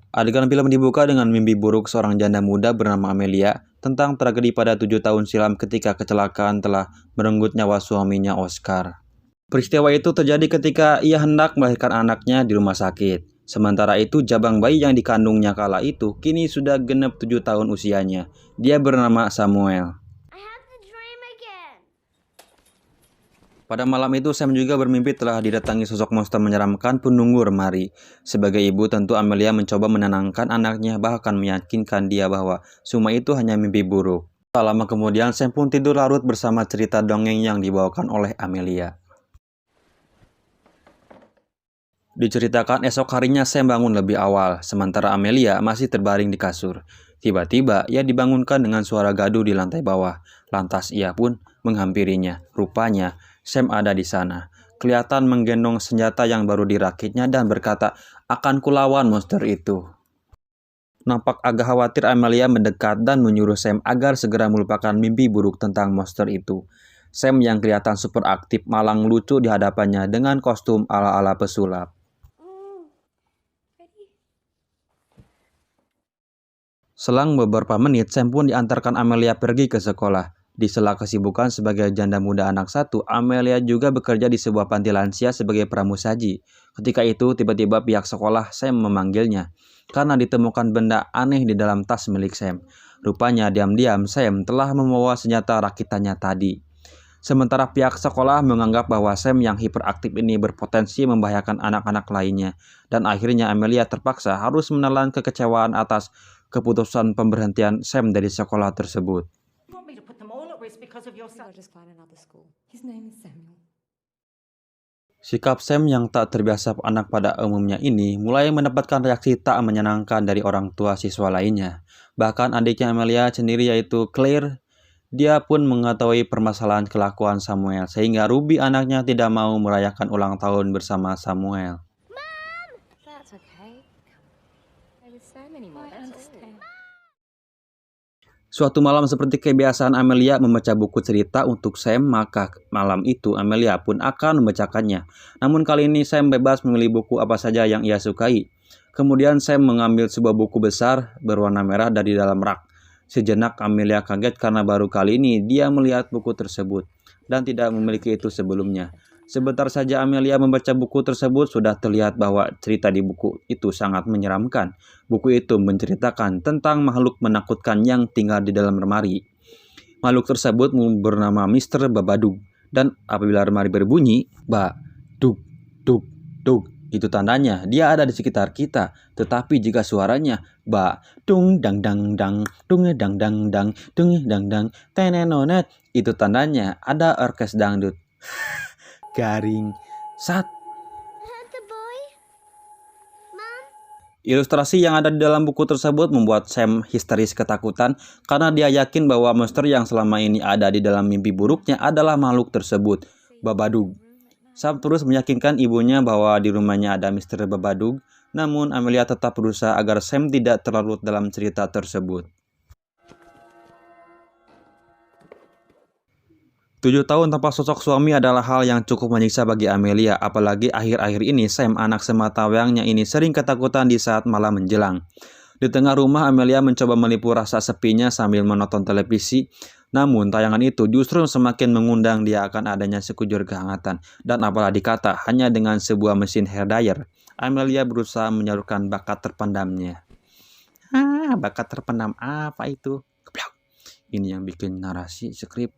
Adegan film dibuka dengan mimpi buruk seorang janda muda bernama Amelia tentang tragedi pada 7 tahun silam ketika kecelakaan telah merenggut nyawa suaminya Oscar. Peristiwa itu terjadi ketika ia hendak melahirkan anaknya di rumah sakit. Sementara itu, jabang bayi yang dikandungnya kala itu kini sudah genap 7 tahun usianya. Dia bernama Samuel. Pada malam itu, Sam juga bermimpi telah didatangi sosok monster menyeramkan penunggu lemari. Sebagai ibu, tentu Amelia mencoba menenangkan anaknya, bahkan meyakinkan dia bahwa semua itu hanya mimpi buruk. Tak lama kemudian, Sam pun tidur larut bersama cerita dongeng yang dibawakan oleh Amelia. Diceritakan esok harinya Sam bangun lebih awal, sementara Amelia masih terbaring di kasur. Tiba-tiba ia dibangunkan dengan suara gaduh di lantai bawah. Lantas ia pun menghampirinya. Rupanya Sam ada di sana. Kelihatan menggendong senjata yang baru dirakitnya dan berkata, "Akan kulawan monster itu." Nampak agak khawatir, Amelia mendekat dan menyuruh Sam agar segera melupakan mimpi buruk tentang monster itu. Sam yang kelihatan super aktif malang lucu di hadapannya dengan kostum ala-ala pesulap. Selang beberapa menit, Sam pun diantarkan Amelia pergi ke sekolah. Di sela kesibukan sebagai janda muda anak satu, Amelia juga bekerja di sebuah panti lansia sebagai pramusaji. Ketika itu, tiba-tiba pihak sekolah Sam memanggilnya, karena ditemukan benda aneh di dalam tas milik Sam. Rupanya diam-diam Sam telah membawa senjata rakitannya tadi. Sementara pihak sekolah menganggap bahwa Sam yang hiperaktif ini berpotensi membahayakan anak-anak lainnya. Dan akhirnya Amelia terpaksa harus menelan kekecewaan atas keputusan pemberhentian Sam dari sekolah tersebut. Sikap Sam yang tak terbiasa anak pada umumnya ini mulai mendapatkan reaksi tak menyenangkan dari orang tua siswa lainnya. Bahkan adiknya Amelia sendiri, yaitu Claire, dia pun mengetahui permasalahan kelakuan Samuel, sehingga Ruby anaknya tidak mau merayakan ulang tahun bersama Samuel. Suatu malam seperti kebiasaan Amelia membaca buku cerita untuk Sam, maka malam itu Amelia pun akan membacakannya. Namun kali ini Sam bebas memilih buku apa saja yang ia sukai. Kemudian Sam mengambil sebuah buku besar berwarna merah dari dalam rak. Sejenak Amelia kaget karena baru kali ini dia melihat buku tersebut dan tidak memiliki itu sebelumnya. Sebentar saja Amelia membaca buku tersebut, sudah terlihat bahwa cerita di buku itu sangat menyeramkan. Buku itu menceritakan tentang makhluk menakutkan yang tinggal di dalam lemari. Makhluk tersebut bernama Mr. Babadook, dan apabila lemari berbunyi, ba-duk, duk, duk, itu tandanya dia ada di sekitar kita. Tetapi jika suaranya dung dang dang dang, dung dang dang dang, dung dang dang, tenenonet, itu tandanya ada orkes dangdut. Garing sat. Ilustrasi yang ada di dalam buku tersebut membuat Sam histeris ketakutan karena dia yakin bahwa monster yang selama ini ada di dalam mimpi buruknya adalah makhluk tersebut, Babadook. Sam terus meyakinkan ibunya bahwa di rumahnya ada Mr. Babadook, namun Amelia tetap berusaha agar Sam tidak terlarut dalam cerita tersebut. 7 tahun tanpa sosok suami adalah hal yang cukup menyiksa bagi Amelia, apalagi akhir-akhir ini Sam, anak semata wayangnya ini, sering ketakutan di saat malam menjelang. Di tengah rumah, Amelia mencoba melipur rasa sepinya sambil menonton televisi, namun tayangan itu justru semakin mengundang dia akan adanya sekujur kehangatan. Dan apalah dikata, hanya dengan sebuah mesin hair dryer, Amelia berusaha menyalurkan bakat terpendamnya. Bakat terpendam apa itu? Ini yang bikin narasi skrip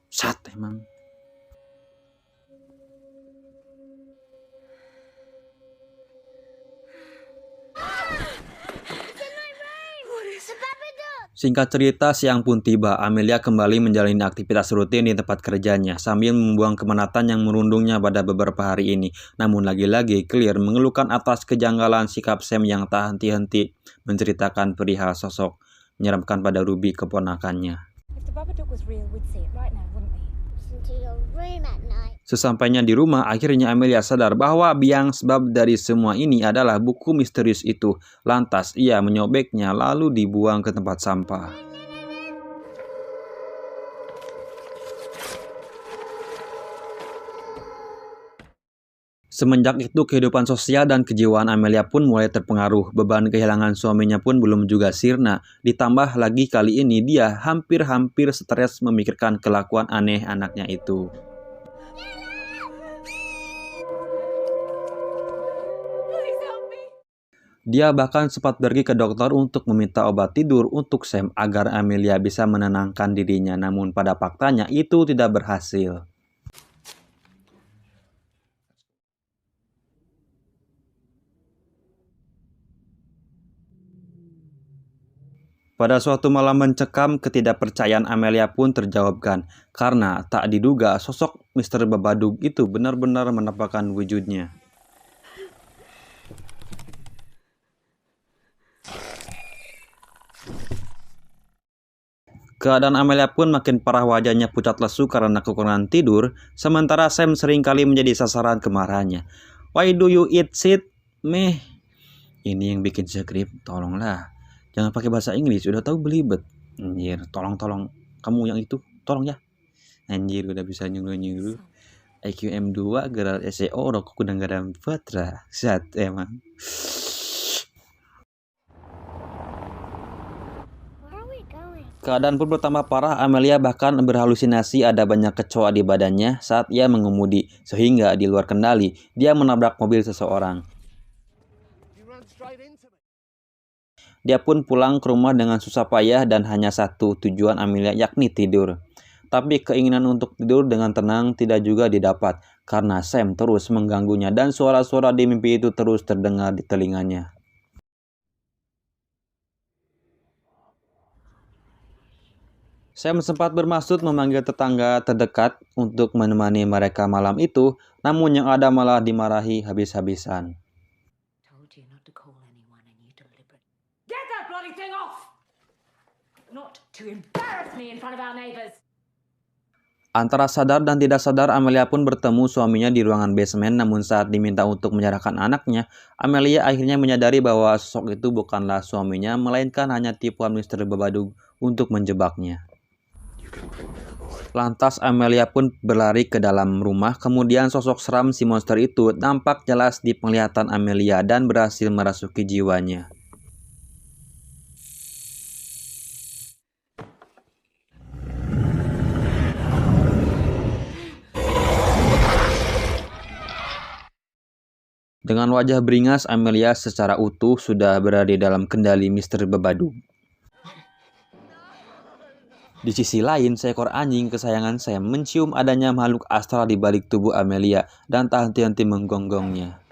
sat emang. Singkat cerita, siang pun tiba. Amelia kembali menjalani aktivitas rutin di tempat kerjanya sambil membuang kemenatan yang merundungnya pada beberapa hari ini. Namun lagi-lagi Claire mengeluhkan atas kejanggalan sikap Sam yang tak henti-henti menceritakan perihal sosok menyeramkan pada Ruby, keponakannya. Sesampainya di rumah, akhirnya Amelia sadar bahwa biang sebab dari semua ini adalah buku misterius itu. Lantas ia menyobeknya lalu dibuang ke tempat sampah. Semenjak itu kehidupan sosial dan kejiwaan Amelia pun mulai terpengaruh. Beban kehilangan suaminya pun belum juga sirna. Ditambah lagi kali ini dia hampir-hampir stres memikirkan kelakuan aneh anaknya itu. Dia bahkan sempat pergi ke dokter untuk meminta obat tidur untuk Sam agar Amelia bisa menenangkan dirinya, namun pada faktanya itu tidak berhasil. Pada suatu malam mencekam, ketidakpercayaan Amelia pun terjawabkan karena tak diduga sosok Mr. Babadook itu benar-benar menampakkan wujudnya. Keadaan Amelia pun makin parah, wajahnya pucat lesu karena kekurangan tidur, sementara Sam seringkali menjadi sasaran kemarahannya. "Why do you eat shit, meh?" Ini yang bikin skrip, tolonglah. Jangan pakai bahasa Inggris, udah tahu belibet. Anjir, tolong kamu yang itu, tolong ya. Anjir, udah bisa nyuruh-nyuruh. IQ M2, geral SEO, rokok udah gak ada patra. Zat emang. Keadaan pun bertambah parah. Amelia bahkan berhalusinasi ada banyak kecoa di badannya saat ia mengemudi, sehingga di luar kendali dia menabrak mobil seseorang. Dia pun pulang ke rumah dengan susah payah dan hanya satu tujuan Amelia, yakni tidur. Tapi keinginan untuk tidur dengan tenang tidak juga didapat karena Sam terus mengganggunya dan suara-suara di mimpi itu terus terdengar di telinganya. Sam sempat bermaksud memanggil tetangga terdekat untuk menemani mereka malam itu, namun yang ada malah dimarahi habis-habisan. Antara sadar dan tidak sadar, Amelia pun bertemu suaminya di ruangan basement, namun saat diminta untuk menyerahkan anaknya, Amelia akhirnya menyadari bahwa sosok itu bukanlah suaminya, melainkan hanya tipuan Mr. Babadook untuk menjebaknya. Lantas Amelia pun berlari ke dalam rumah, kemudian sosok seram si monster itu nampak jelas di penglihatan Amelia dan berhasil merasuki jiwanya. Dengan wajah beringas, Amelia secara utuh sudah berada di dalam kendali Mr. Babadook. Di sisi lain, seekor anjing kesayangan Sam mencium adanya makhluk astral di balik tubuh Amelia dan tak henti-henti menggonggongnya.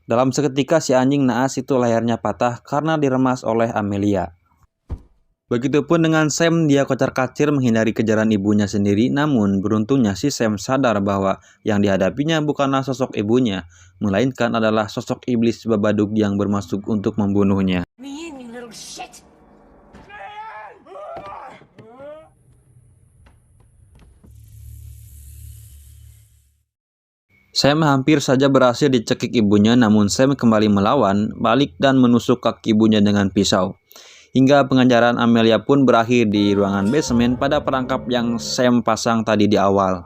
Dalam seketika si anjing naas itu lehernya patah karena diremas oleh Amelia. Begitupun dengan Sam, dia kocar-kacir menghindari kejaran ibunya sendiri, namun beruntungnya si Sam sadar bahwa yang dihadapinya bukanlah sosok ibunya, melainkan adalah sosok iblis Babadook yang bermaksud untuk membunuhnya. Sam hampir saja berhasil dicekik ibunya, namun Sam kembali melawan balik dan menusuk kaki ibunya dengan pisau. Hingga pengejaran Amelia pun berakhir di ruangan basement pada perangkap yang Sam pasang tadi di awal.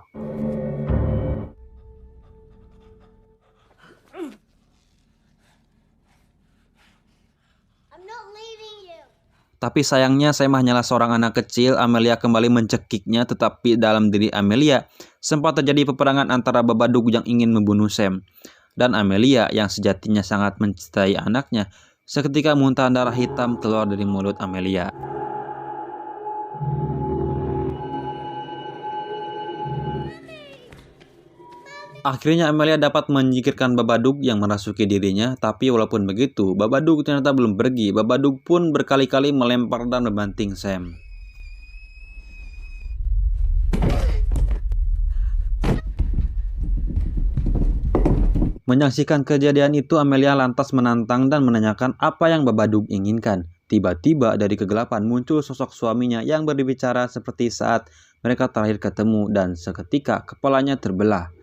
Tapi sayangnya Sam hanyalah seorang anak kecil. Amelia kembali mencekiknya, tetapi dalam diri Amelia sempat terjadi peperangan antara Babadook yang ingin membunuh Sam dan Amelia yang sejatinya sangat mencintai anaknya. Seketika muntahan darah hitam keluar dari mulut Amelia. Akhirnya Amelia dapat menyingkirkan Babadook yang merasuki dirinya, tapi walaupun begitu, Babadook ternyata belum pergi. Babadook pun berkali-kali melempar dan membanting Sam. Menyaksikan kejadian itu, Amelia lantas menantang dan menanyakan apa yang Babadook inginkan. Tiba-tiba dari kegelapan muncul sosok suaminya yang berbicara seperti saat mereka terakhir ketemu, dan seketika kepalanya terbelah.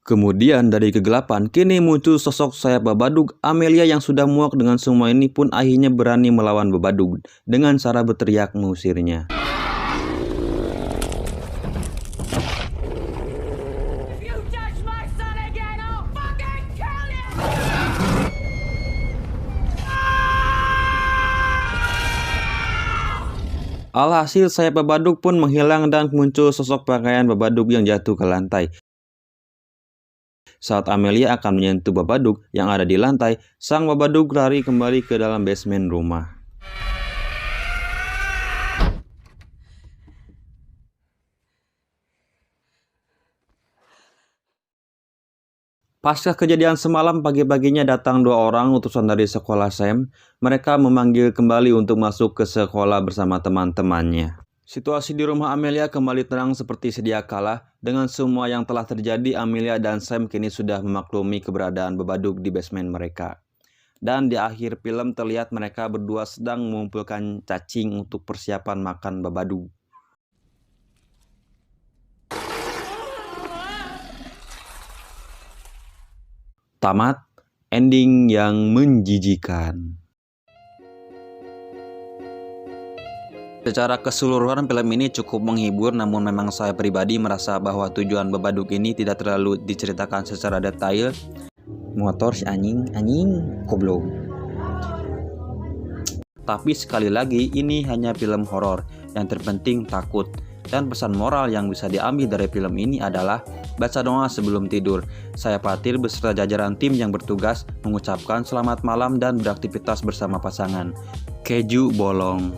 Kemudian dari kegelapan kini muncul sosok sayap Babadook. Amelia yang sudah muak dengan semua ini pun akhirnya berani melawan Babadook dengan cara berteriak mengusirnya. Alhasil sayap Babadook pun menghilang dan muncul sosok pakaian Babadook yang jatuh ke lantai. Saat Amelia akan menyentuh Babadook yang ada di lantai, sang Babadook lari kembali ke dalam basement rumah. Pasca kejadian semalam, pagi-paginya datang 2 orang utusan dari sekolah Sam. Mereka memanggil kembali untuk masuk ke sekolah bersama teman-temannya. Situasi di rumah Amelia kembali tenang seperti sedia kala. Dengan semua yang telah terjadi, Amelia dan Sam kini sudah memaklumi keberadaan Babadook di basement mereka. Dan di akhir film terlihat mereka berdua sedang mengumpulkan cacing untuk persiapan makan Babadook. Tamat, ending yang menjijikan. Secara keseluruhan film ini cukup menghibur, namun memang saya pribadi merasa bahwa tujuan Babadook ini tidak terlalu diceritakan secara detail. Motor si anjing goblok. Tapi sekali lagi, ini hanya film horor. Yang terpenting takut. Dan pesan moral yang bisa diambil dari film ini adalah baca doa sebelum tidur. Saya Patil beserta jajaran tim yang bertugas mengucapkan selamat malam dan beraktivitas bersama pasangan. Keju bolong.